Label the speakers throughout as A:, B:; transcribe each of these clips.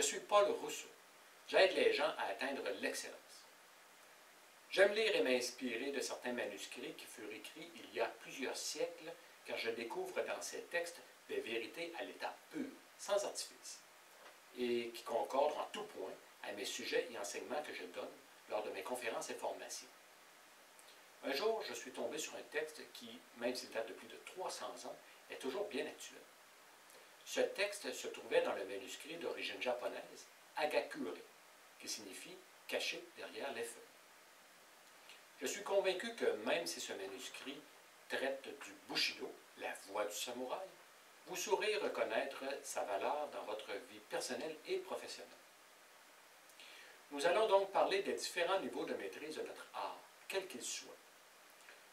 A: Je suis Paul Rousseau. J'aide les gens à atteindre l'excellence. J'aime lire et m'inspirer de certains manuscrits qui furent écrits il y a plusieurs siècles, car je découvre dans ces textes des vérités à l'état pur, sans artifice, et qui concordent en tout point à mes sujets et enseignements que je donne lors de mes conférences et formations. Un jour, je suis tombé sur un texte qui, même s'il date de plus de 300 ans, est toujours bien actuel. Ce texte se trouvait dans le manuscrit d'origine japonaise, Hagakure, qui signifie « caché derrière les feuilles ». Je suis convaincu que même si ce manuscrit traite du Bushido, la voie du samouraï, vous saurez reconnaître sa valeur dans votre vie personnelle et professionnelle. Nous allons donc parler des différents niveaux de maîtrise de notre art, quel qu'il soit.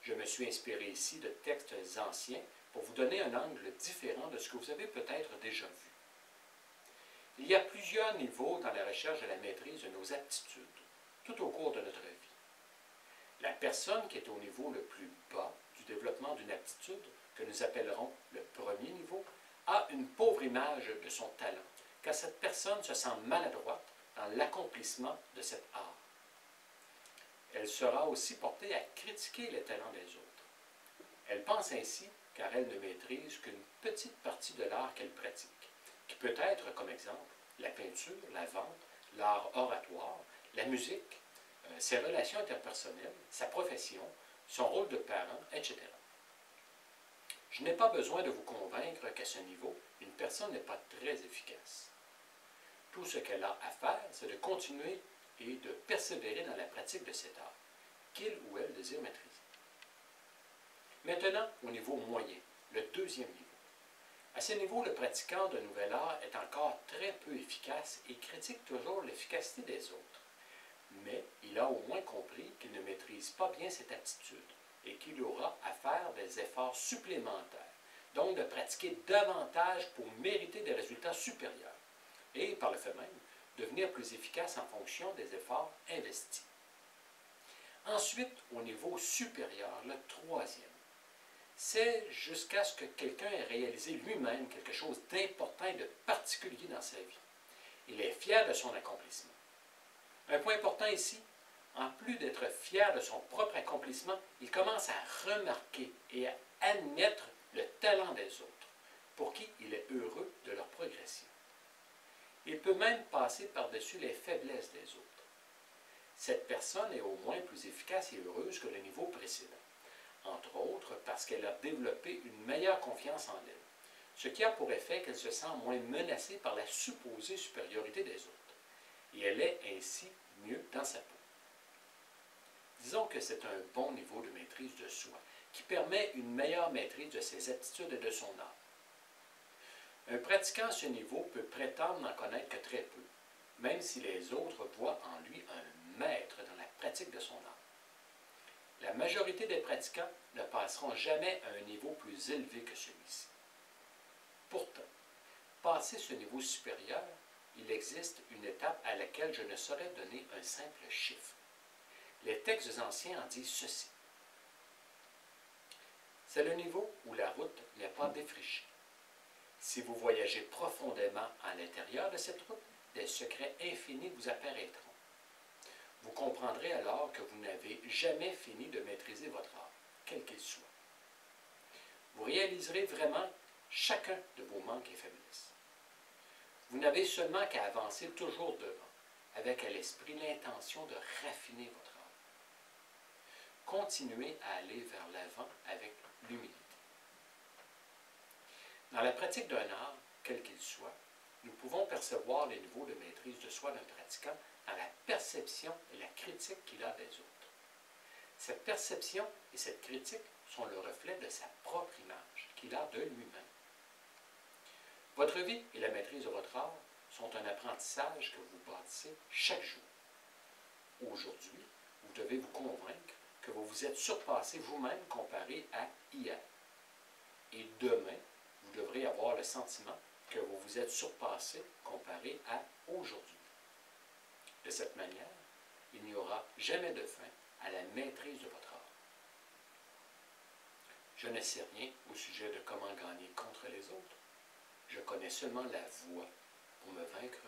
A: Je me suis inspiré ici de textes anciens pour vous donner un angle différent de ce que vous avez peut-être déjà vu. Il y a plusieurs niveaux dans la recherche de la maîtrise de nos aptitudes, tout au cours de notre vie. La personne qui est au niveau le plus bas du développement d'une aptitude, que nous appellerons le premier niveau, a une pauvre image de son talent, car cette personne se sent maladroite dans l'accomplissement de cet art. Elle sera aussi portée à critiquer les talents des autres. Elle pense ainsi car elle ne maîtrise qu'une petite partie de l'art qu'elle pratique, qui peut être, comme exemple, la peinture, la vente, l'art oratoire, la musique, ses relations interpersonnelles, sa profession, son rôle de parent, etc. Je n'ai pas besoin de vous convaincre qu'à ce niveau, une personne n'est pas très efficace. Tout ce qu'elle a à faire, c'est de continuer et de persévérer dans la pratique de cet art, qu'il ou elle désire maîtriser. Maintenant, au niveau moyen, le deuxième niveau. À ce niveau, le pratiquant d'un nouvel art est encore très peu efficace et critique toujours l'efficacité des autres. Mais il a au moins compris qu'il ne maîtrise pas bien cette aptitude et qu'il aura à faire des efforts supplémentaires, donc de pratiquer davantage pour mériter des résultats supérieurs et, par le fait même, devenir plus efficace en fonction des efforts investis. Ensuite, au niveau supérieur, le troisième, c'est jusqu'à ce que quelqu'un ait réalisé lui-même quelque chose d'important et de particulier dans sa vie. Il est fier de son accomplissement. Un point important ici, en plus d'être fier de son propre accomplissement, il commence à remarquer et à admettre le talent des autres, pour qui il est heureux de leur progression. Il peut même passer par-dessus les faiblesses des autres. Cette personne est au moins plus efficace et heureuse que le niveau précédent, entre autres parce qu'elle a développé une meilleure confiance en elle, ce qui a pour effet qu'elle se sent moins menacée par la supposée supériorité des autres, et elle est ainsi mieux dans sa peau. Disons que c'est un bon niveau de maîtrise de soi, qui permet une meilleure maîtrise de ses aptitudes et de son art. Un pratiquant à ce niveau peut prétendre n'en connaître que très peu, même si les autres voient en lui un maître dans la pratique de son art. La majorité des pratiquants ne passeront jamais à un niveau plus élevé que celui-ci. Pourtant, passer ce niveau supérieur, il existe une étape à laquelle je ne saurais donner un simple chiffre. Les textes anciens en disent ceci. C'est le niveau où la route n'est pas défrichée. Si vous voyagez profondément à l'intérieur de cette route, des secrets infinis vous apparaîtront. Vous comprendrez alors que vous n'avez jamais fini de maîtriser votre art, quel qu'il soit. Vous réaliserez vraiment chacun de vos manques et faiblesses. Vous n'avez seulement qu'à avancer toujours devant, avec à l'esprit l'intention de raffiner votre art. Continuez à aller vers l'avant avec l'humilité. Dans la pratique d'un art, quel qu'il soit, nous pouvons percevoir les niveaux de maîtrise de soi d'un pratiquant dans la perception et la critique qu'il a des autres. Cette perception et cette critique sont le reflet de sa propre image qu'il a de lui-même. Votre vie et la maîtrise de votre art sont un apprentissage que vous bâtissez chaque jour. Aujourd'hui, vous devez vous convaincre que vous vous êtes surpassé vous-même comparé à hier. Et demain, vous devrez avoir le sentiment que vous vous êtes surpassé comparé à aujourd'hui. De cette manière, il n'y aura jamais de fin à la maîtrise de votre art. Je ne sais rien au sujet de comment gagner contre les autres. Je connais seulement la voie pour me vaincre